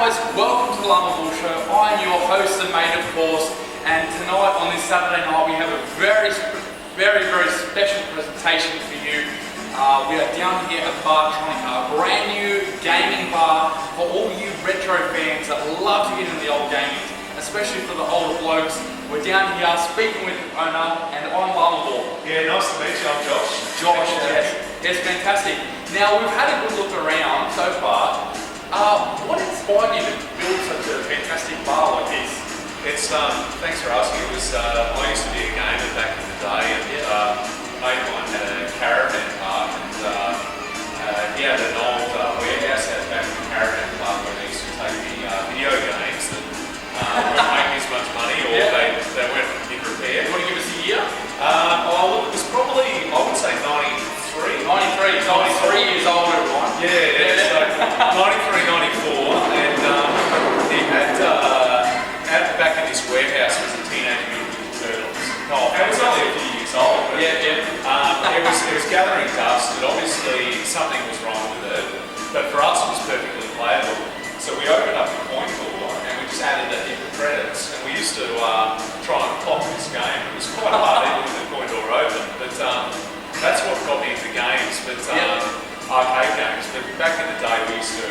guys, welcome to the Llama Bull Show. I am your host and mate, of course, and tonight on this Saturday night we have a very special presentation for you. We are down here at Bartronica, a brand new gaming bar for all you retro fans that love to get into the old gaming, especially for the older blokes. We're down here speaking with the owner, and I'm Llama Bull. Yeah, nice to meet you. I'm Josh. Josh, yes, fantastic. Now we've had a good look around so far. What inspired you to build such a fantastic bar like this? It's thanks for asking. It was I used to be a gamer back in the day, and mate of mine had a caravan park, and he had an old warehouse out back in the caravan park where they used to take the video games that weren't making as much money, or they weren't in repair. You want to give us a year? Look, it was probably, I would say 93. 93, so I'm 3 years old, everyone. Yeah, so 93, 94, and he had, at the back of this warehouse was a Teenage Mutant Ninja Turtles. Oh, it was only a few years old, but yeah. It was gathering dust, and obviously something was wrong with it, but for us it was perfectly playable. So we opened up the coin door, and we just added a heap of credits, and we used to try and clock this game. It was quite hard even with the coin door open, but that's what got me into games, but arcade games. But back in the day, we used to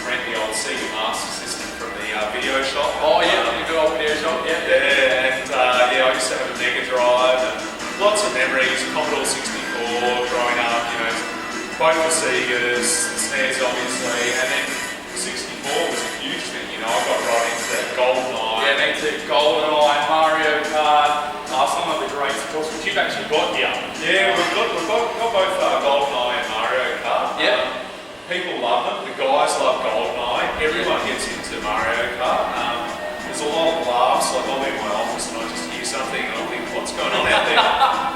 rent the old Sega Master System from the video shop. Oh yeah, the good old video shop. Yeah, and I used to have a Mega Drive and lots of memories. Commodore 64, growing up, both the Segas, the SNES obviously, and then 64 was a huge thing. I got right into that GoldenEye. Yeah, me too. GoldenEye, Mario Kart, some of the greats, of course, which you've actually got here. Yeah, we've got both GoldenEye and Mario Kart. Yeah. People love them. The guys love GoldenEye. Everyone gets into Mario Kart. There's a lot of laughs. Like I'll be in my office and I just hear something and I think, what's going on out there?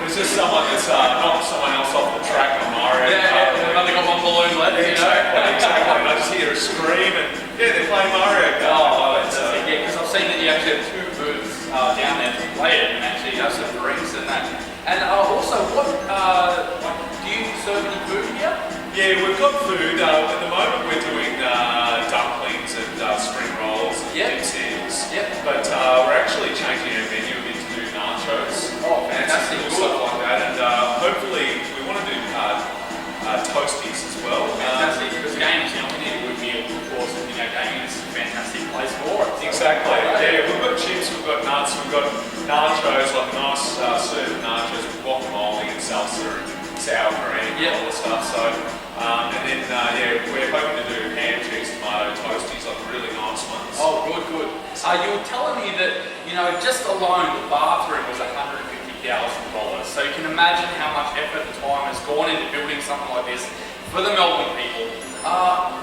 There's just someone that's knocked someone else off the track on Mario Kart. They've only got one balloon left. Exactly. And I just hear a scream and they're playing Mario Kart. Oh, yeah, because I've seen that you actually have 2 booths down there to play it and actually have some drinks and that. And also, what do you serve any food here? Yeah, we've got food. At the moment, we're doing dumplings and spring rolls and dim sums. But we're actually changing our menu a bit to do nachos. Oh, fantastic! And stuff like that. And hopefully, we want to do toasties as well. Fantastic, because games, we need a good meal, of course. And gaming is a fantastic place for it. Exactly. Yeah, we've got chips, we've got nuts, we've got nachos, like a nice serve of nachos with guacamole and salsa and sour cream and all the stuff. So, and then we're hoping to do ham, cheese, tomato toasties, like really nice ones. Oh, good. You were telling me that just alone the bathroom was $150,000. So you can imagine how much effort and time has gone into building something like this for the Melbourne people.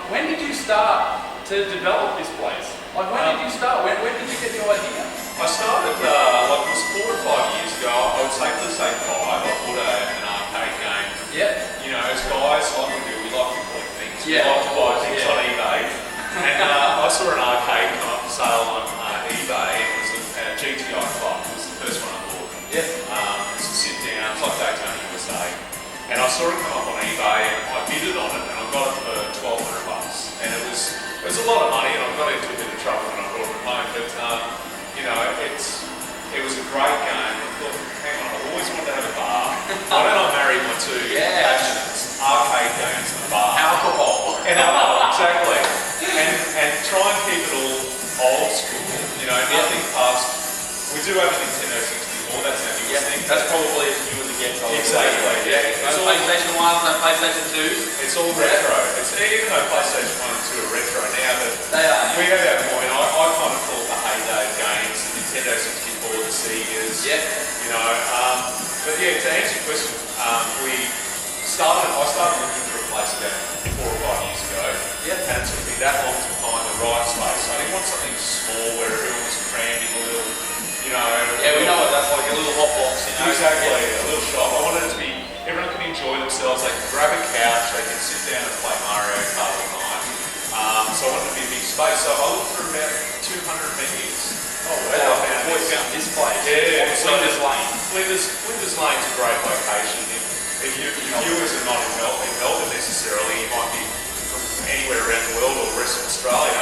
When did you start to develop this place? Like when did you start? When did you get the idea? I started, it was 4 or 5 years ago. I would safely say 5. I bought an arcade game. Yeah. As guys, like we do, we like to collect things. Yeah. We like to buy things on eBay. And I saw an arcade come up for sale on eBay. It was a GTI 5. It was the first one I bought. Yeah. It's a sit down. It's like Daytona USA. And I saw it come up on eBay, and I bidded on it, and I got it for $1,200. And it was a lot of money, and I got into a bit of trouble when I brought it home. But it was a great game. I thought, hang on, I've always wanted to have a bar. Why don't I marry my 2 passions? Arcade games and a bar. Alcohol. And alcohol, exactly. And try and keep it all old school. Nothing past. We do have a Nintendo 64. That's our newest thing. That's probably as new as it gets. Exactly. Yeah. No PlayStation 1s, no PlayStation 2s. It's all retro. It's even though PlayStation 1 and 2 are retro now, but they are. We have our point. I kind of call it the heyday of games. The Nintendo 64, the Segas. But to answer your question, I started looking for a place about 4 or 5 years ago. And it took me that long to find the right space. I didn't want something small where everyone was crammed in a little, we know what that's like, a little hot box, Exactly, a little shop. I wanted it to be, everyone can enjoy themselves, they can grab a couch, they can sit down and play Mario Kart all night. So I wanted it to be a big space. So I looked through about 200 menus. Oh, wow. I found this place. Yeah. Flinders Lane. Flinders Lane's a great location. If your viewers are not in Melbourne necessarily, you might be from anywhere around the world or the rest of Australia.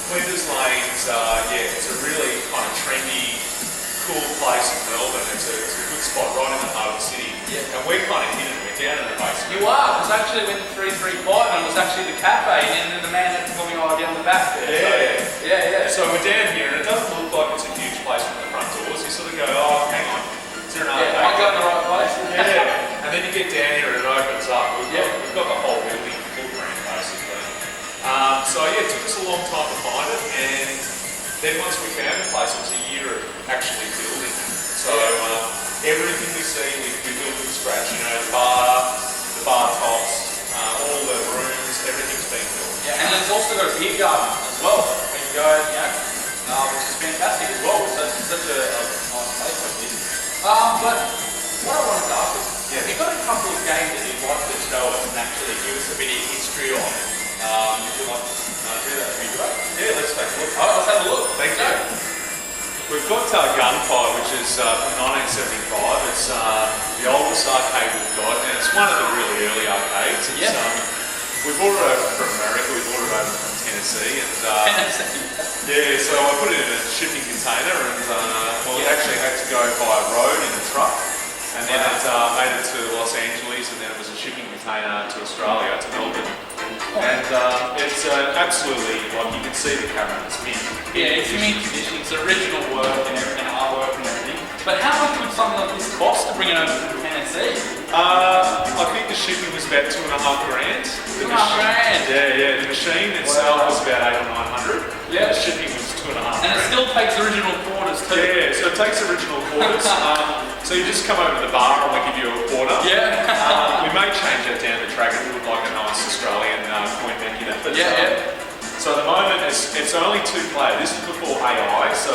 Flinders Lane's, it's a really kind of trendy, cool place in Melbourne. It's a good spot right in the heart of the city. Yeah. And we're kind of hidden. We're down in the basement. You are, because I actually went to 335 and it was actually the cafe and then the man had to tell me I was down the back there. Yeah. So we're down here and it doesn't look like it's a huge place from the front doors. You sort of go, oh, hang on, is there another I got in the right place. And then you get down here and it opens up. We've got the whole building footprint basically. It took us a long time to find it, and then once we found the place, it was a year of actually building. So everything we see, we built from scratch. You know, the bar tops, all the rooms, everything's been built. Yeah, and there's also got a beer garden as well. When you go, which is fantastic as well. So it's such a nice place like this. But what I wanted to ask is, you've got a couple of games that you'd like to show us and actually give us a bit of history on. If you'd like to do that, would you do it? Yeah, let's take a look. Alright, let's have a look. Thank you. We've got Gunfire, which is from 1975. It's the oldest arcade we've got, and it's one of the really early arcades. We brought it over from America, we brought it over from Tennessee, and so I put it in a shipping container, and it actually had to go by road in a truck, and then it made it to Los Angeles, and then it was a shipping container to Australia, to Melbourne. And it's absolutely, like you can see the cabinet, it's mint. Yeah, it's mint condition, it's original work and everything, artwork and everything. But how much would something like this cost to bring it over from Tennessee? I think the shipping was about $2,500. $2,500? Yeah, the machine itself was about 800 or 900. Yeah. The shipping was $2,500. And it still takes original quarters too. Yeah, so it takes original quarters. So you just come over to the bar and we give you a quarter. Yeah. We may change that down the track. It would look like a nice Australian coin back in it. But, so at the moment it's only 2 players. This is before AI, so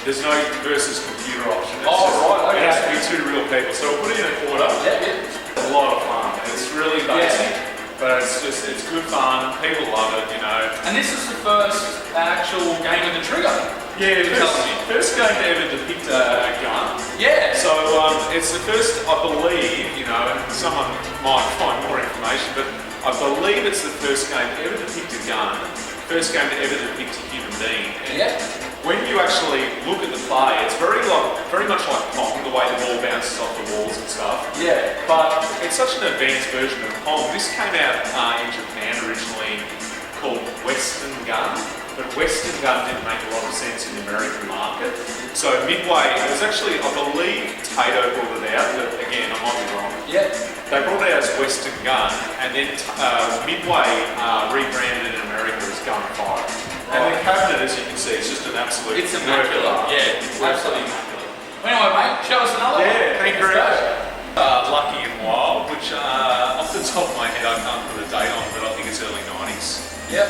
there's no versus computer option. It's right, okay. It has to be 2 real people. So we'll put in a quarter. It's a lot of fun. It's really basic, but it's good fun. People love it, you know. And this is the first actual game with the trigger. Yeah, first game to ever depict a gun. Yeah. So it's the first, I believe, you know, and someone might find more information, but I believe it's the first game to ever depict a gun, first game to ever depict a human being. And when you actually look at the play, it's very much like Pong, the way the ball bounces off the walls and stuff. Yeah. But it's such an advanced version of Pong. This came out in Japan originally called Western Gun. But Western Gun didn't make a lot of sense in the American market. So Midway, it was actually, I believe, Tato brought it out, but again, I might be wrong. Yeah. They brought it out as Western Gun, and then Midway rebranded it in America as Gunfire. And the cabinet, as you can see, it's just an absolute... It's immaculate. Yeah, absolutely immaculate. Well, anyway, mate, show us another one. Yeah, thank you very much. Lucky and Wild, which off the top of my head, I can't put a date on, but I think it's early 90s. Yep.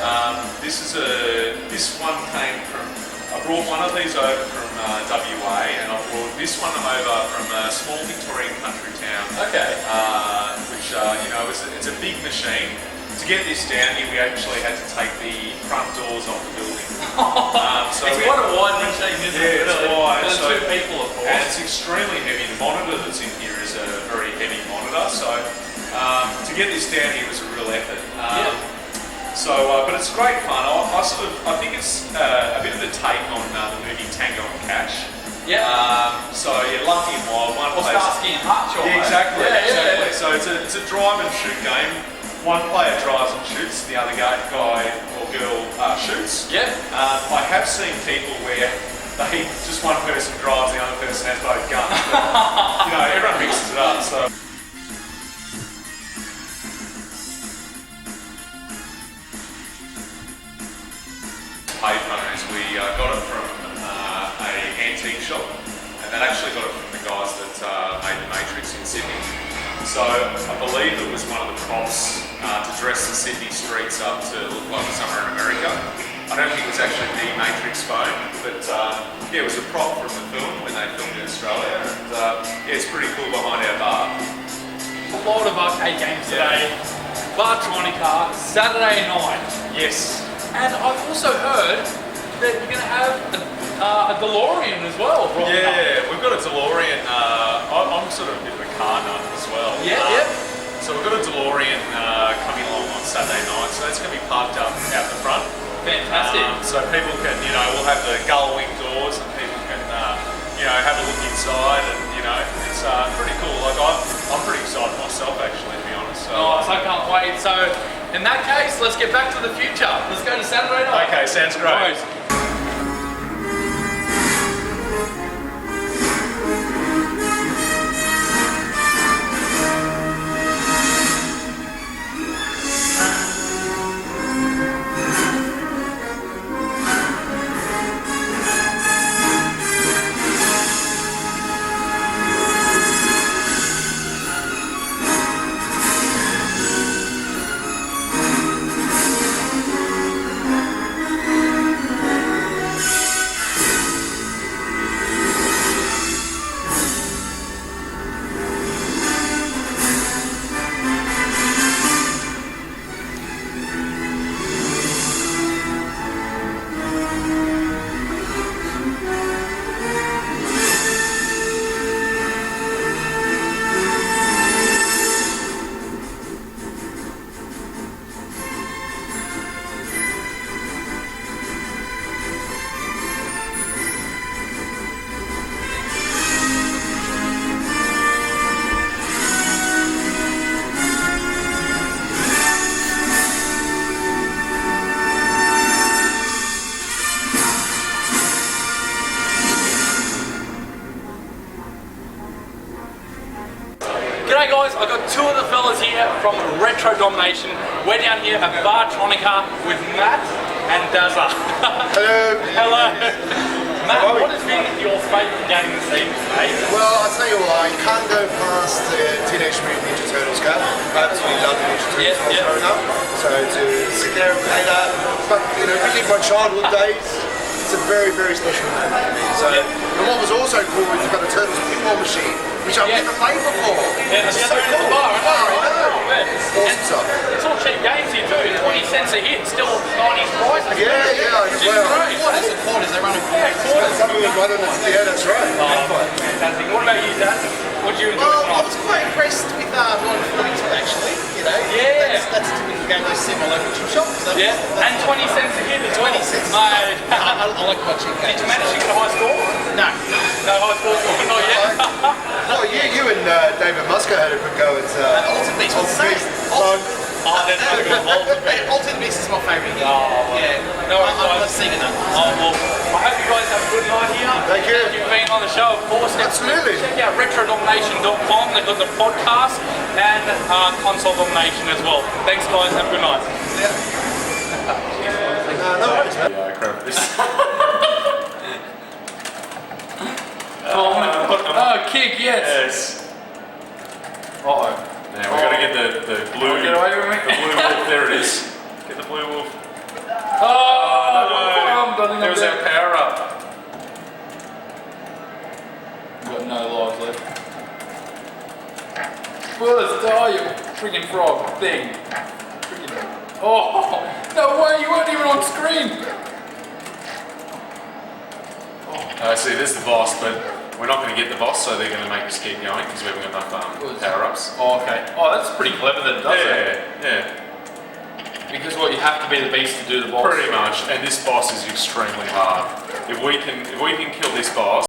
This one came from, I brought one of these over from WA, and I brought this one over from a small Victorian country town. Okay. Which, you know, it's a big machine. To get this down here, we actually had to take the front doors off the building. It's quite a wide machine, isn't it? Yeah, it's wide. There's 2 people, of course. And it's extremely heavy. The monitor that's in here is a very heavy monitor, so to get this down here was a real effort. But it's great fun. I think it's a bit of a take on the movie Tango and Cash. Yeah. Lucky and Wild. Starsky and Hutch. Yeah, exactly. So it's a drive and shoot game. One player drives and shoots, the other guy or girl shoots. Yeah. I have seen people where just one person drives, the other person has both guns. But, you know, everyone mixes it up. So. Payphones, we got it from an antique shop, and that actually got it from the guys that made the Matrix in Sydney. So I believe it was one of the props to dress the Sydney streets up to look like somewhere in America. I don't think it was actually the Matrix phone, but it was a prop from the film when they filmed in Australia, and it's pretty cool behind our bar. A lot of arcade games today. Bartronica, Saturday night. Yes. And I've also heard that you're going to have a DeLorean as well. We've got a DeLorean. I'm sort of a bit of a car nut as well. So we've got a DeLorean coming along on Saturday night, so that's going to be parked up out the front. Fantastic. So people can, we'll have the gull wing doors and people can, have a look inside and, it's pretty cool. Like I'm pretty excited myself actually, to be honest. So, Nice, I can't wait. So, in that case, let's get back to the future. Let's go to Saturday night. Okay, sounds great. Nice. G'day guys, I've got two of the fellas here from Retro Domination. We're down here at Bartronica with Matt and Dazza. Hello. Hello. Matt, what has been your favourite game this evening, mate? Well, I'll tell you what, I can't go past the Teenage Mutant Ninja Turtles game. I absolutely love the Ninja Turtles when I was growing up. So to sit there and play that, but relive my childhood days, it's a very, very special moment for me. So, and what was also cool is you've got the Turtles pinball machine, which I've never played before. Yeah, It's the so other end of the cool. bar, I know. Awesome stuff. It's all cheap games here too, 20 cents a hit, still 90s prices. Yeah, Which is well, great. Quarters, they run in Yeah, quarters. some of them run on it. Yeah, that's right. Fantastic. What about you, Daz? What did you enjoy Well, I tonight? was quite impressed with Blind 42 actually. Yeah. That's a typical game I see in my local chip shop. So Yeah, and 20 cents a hit as well. 20 cents. Mate. I like my cheap Did games. you manage to get a high score? No. No high score, not yet. Well, you and David Musker had a good go at Ultimate Beast was the same. Oh, that's not good. Ultimate Beast is my favourite game. Oh, Yeah. no, I'm not seeing enough. Oh, well, I hope you guys have a good night here. Thank you. Thank you for being on the show, of course. Absolutely. Check out retrodomination.com. They've got the podcast and console domination as well. Thanks, guys. Have a good night. no worries, man. Yeah, crap this. Oh, kick, yes. Yes. Uh-oh. Now we've got to get the blue. Get away with me. The blue wolf. There it is. Get the blue wolf. Oh, no. There was our power up. We've got no lives left. Buzz, die, you freaking frog thing. Freaking. Oh, no way, you weren't even on screen. See, there's the boss, but we're not going to get the boss, so they're going to make us keep going because we haven't got enough power-ups. Oh, okay. Oh, that's pretty clever that it does that. Yeah. Because what, you have to be the beast to do the boss? Pretty much, and this boss is extremely hard. If we can kill this boss,